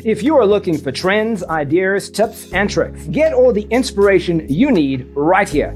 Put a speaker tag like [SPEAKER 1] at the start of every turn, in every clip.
[SPEAKER 1] If you are looking for trends, ideas, tips, and tricks, get all the inspiration you need right here.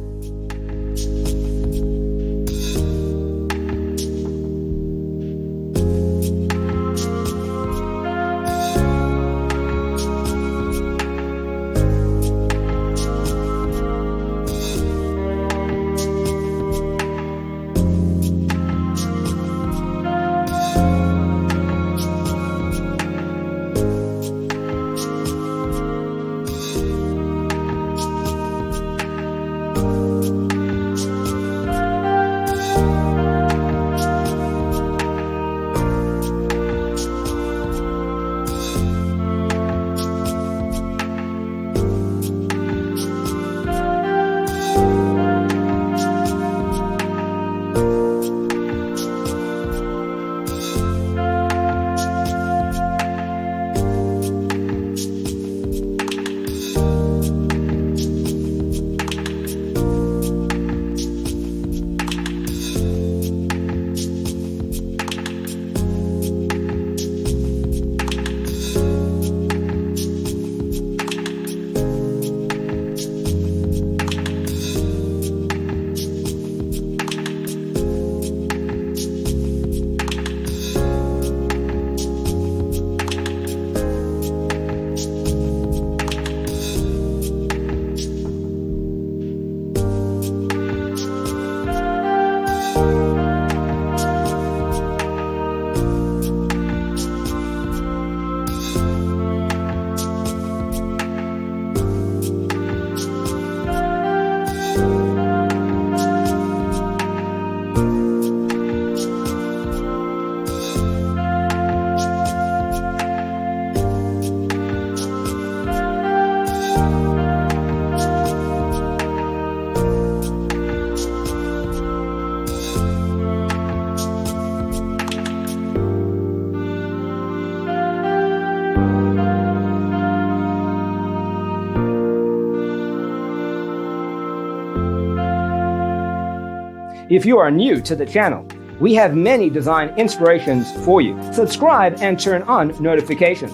[SPEAKER 1] If you are new to the channel, we have many design inspirations for you. Subscribe and turn on notifications.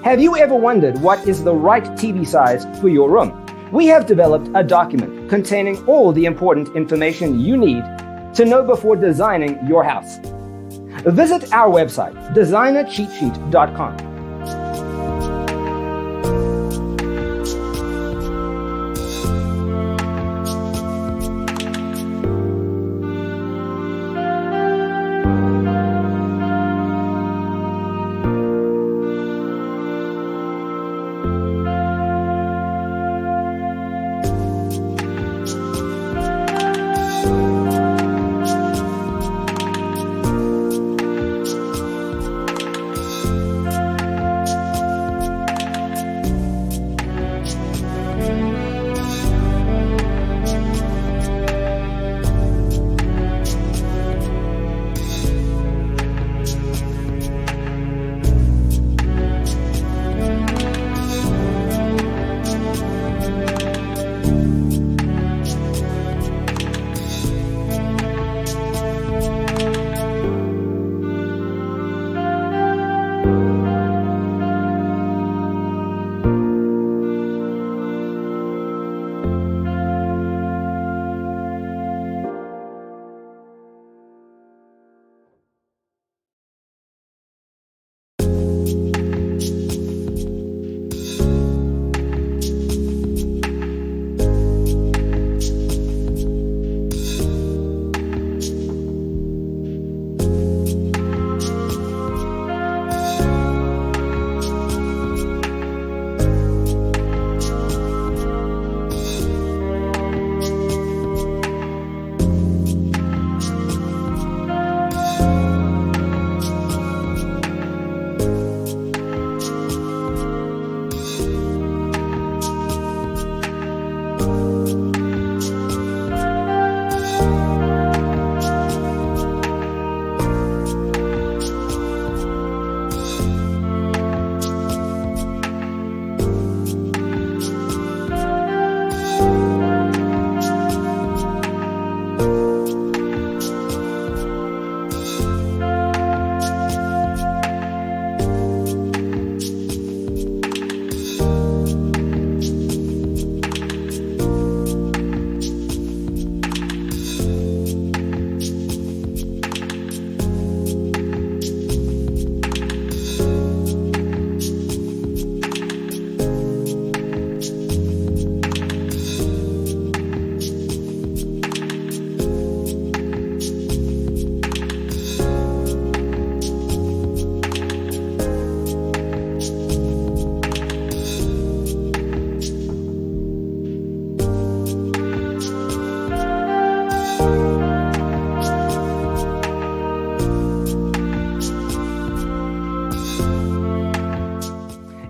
[SPEAKER 1] Have you ever wondered what is the right TV size for your room? We have developed a document containing all the important information you need to know before designing your house. Visit our website, designercheatsheet.com.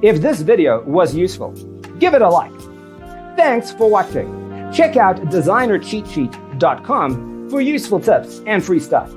[SPEAKER 1] If this video was useful, give it a like. Thanks for watching. Check out designercheatsheet.com for useful tips and free stuff.